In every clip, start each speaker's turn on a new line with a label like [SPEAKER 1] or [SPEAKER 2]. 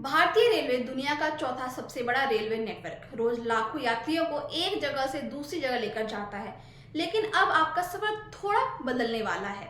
[SPEAKER 1] भारतीय रेलवे दुनिया का चौथा सबसे बड़ा रेलवे नेटवर्क रोज लाखों यात्रियों को एक जगह से दूसरी जगह लेकर जाता है। लेकिन अब आपका सफर थोड़ा बदलने वाला है।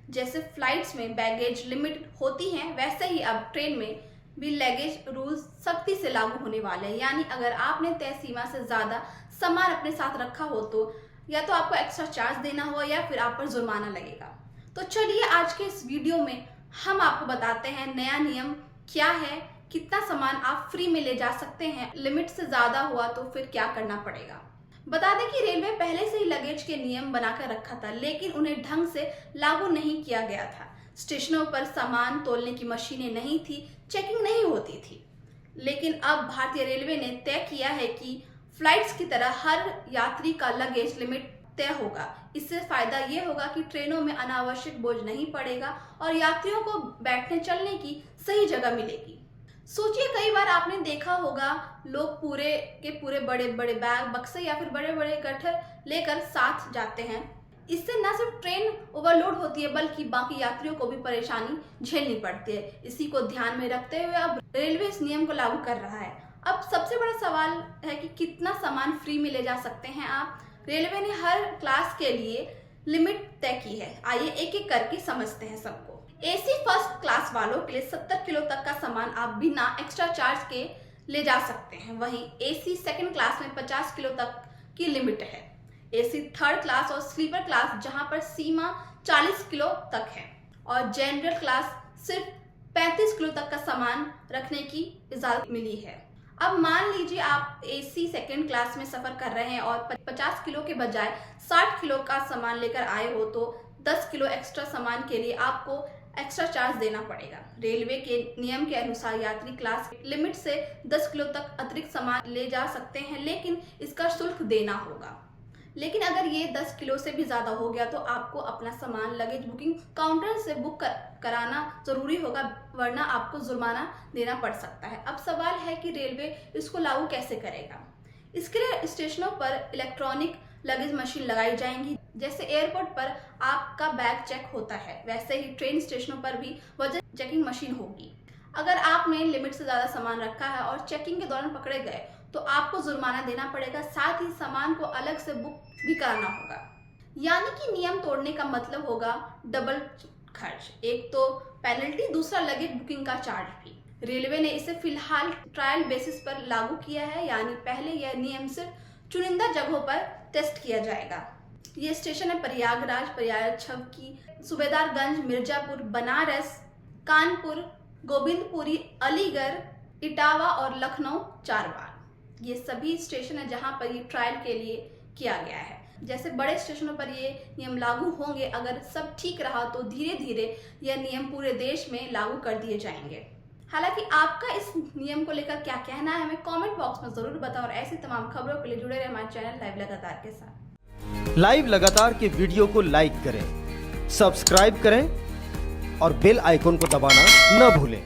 [SPEAKER 1] जैसे फ्लाइट्स में बैगेज लिमिट होती है, वैसे ही अब ट्रेन में भी लगेज रूल्स सख्ती से लागू होने वाले हैं। यानी अगर आपने तय सीमा से ज्यादा सामान अपने साथ रखा हो तो या तो आपको एक्स्ट्रा चार्ज देना हो या फिर आप पर जुर्माना लगेगा। तो चलिए आज के इस वीडियो में हम आपको बताते हैं नया नियम क्या है, कितना सामान आप फ्री में ले जा सकते हैं, लिमिट से ज्यादा हुआ तो फिर क्या करना पड़ेगा। बता दें कि रेलवे पहले से ही लगेज के नियम बनाकर रखा था, लेकिन उन्हें ढंग से लागू नहीं किया गया था। स्टेशनों पर सामान तोलने की मशीनें नहीं थी, चेकिंग नहीं होती थी। लेकिन अब भारतीय रेलवे ने तय किया है कि फ्लाइट्स की तरह हर यात्री का लगेज लिमिट तय होगा। इससे फायदा ये होगा कि ट्रेनों में अनावश्यक बोझ नहीं पड़ेगा और यात्रियों को बैठने चलने की सही जगह मिलेगी। सोचिए, कई बार आपने देखा होगा लोग पूरे के पूरे बड़े बड़े बैग, बक्से या फिर बड़े बड़े गट्ठर लेकर साथ जाते हैं। इससे न सिर्फ ट्रेन ओवरलोड होती है बल्कि बाकी यात्रियों को भी परेशानी झेलनी पड़ती है। इसी को ध्यान में रखते हुए अब रेलवे इस नियम को लागू कर रहा है। अब सबसे बड़ा सवाल है कि कितना सामान फ्री में ले जा सकते हैं आप। रेलवे ने हर क्लास के लिए लिमिट तय की है। आइए एक एक करके समझते हैं सबको। एसी फर्स्ट क्लास वालों के लिए 70 किलो तक का सामान आप बिना एक्स्ट्रा चार्ज के ले जा सकते हैं। वहीं एसी सेकंड क्लास में 50 किलो तक की लिमिट है। एसी थर्ड क्लास और स्लीपर क्लास जहां पर सीमा 40 किलो तक है और जनरल क्लास सिर्फ 35 किलो तक का सामान रखने की इजाजत मिली है। अब मान लीजिए आप एसी सेकंड क्लास में सफर कर रहे हैं और 50 किलो के बजाय 60 किलो का सामान लेकर आए हो तो 10 किलो एक्स्ट्रा सामान के लिए आपको एक्स्ट्रा चार्ज देना पड़ेगा। रेलवे के नियम के अनुसार यात्री क्लास लिमिट से 10 किलो तक अतिरिक्त सामान ले जा सकते हैं, लेकिन इसका शुल्क देना होगा। लेकिन अगर ये 10 किलो से भी ज्यादा हो गया तो आपको अपना सामान लगेज बुकिंग काउंटर से बुक कराना जरूरी होगा, वरना आपको जुर्माना देना पड़ सकता है। अब सवाल है कि रेलवे इसको लागू कैसे करेगा। इसके लिए स्टेशनों पर इलेक्ट्रॉनिक लगेज मशीन लगाई जाएंगी। जैसे एयरपोर्ट पर आपका बैग चेक होता है, वैसे ही ट्रेन स्टेशनों पर भी वजन चेकिंग मशीन होगी। अगर आपने लिमिट से ज्यादा सामान रखा है और चेकिंग के दौरान पकड़े गए तो आपको जुर्माना देना पड़ेगा, साथ ही सामान को अलग से बुक भी कराना होगा। यानी कि नियम तोड़ने का मतलब होगा डबल खर्च, एक तो पेनल्टी, दूसरा लगेज बुकिंग का चार्ज भी। रेलवे ने इसे फिलहाल ट्रायल बेसिस पर लागू किया है, यानी पहले यह नियम सिर्फ चुनिंदा जगहों पर टेस्ट किया जाएगा। ये स्टेशन है प्रयागराज, छवकी, सूबेदारगंज, मिर्जापुर, बनारस, कानपुर, गोविंदपुरी, अलीगढ़, इटावा और लखनऊ चारबाग। ये सभी स्टेशन है जहां पर ये ट्रायल के लिए किया गया है। जैसे बड़े स्टेशनों पर ये नियम लागू होंगे, अगर सब ठीक रहा तो धीरे धीरे यह नियम पूरे देश में लागू कर दिए जाएंगे। हालांकि आपका इस नियम को लेकर क्या कहना है हमें कमेंट बॉक्स में जरूर बताओ और ऐसी तमाम खबरों के लिए जुड़े रहे हमारे चैनल लाइव लगातार के साथ।
[SPEAKER 2] लाइव लगातार के वीडियो को लाइक करें, सब्सक्राइब करें और बेल आइकन को दबाना न भूलें।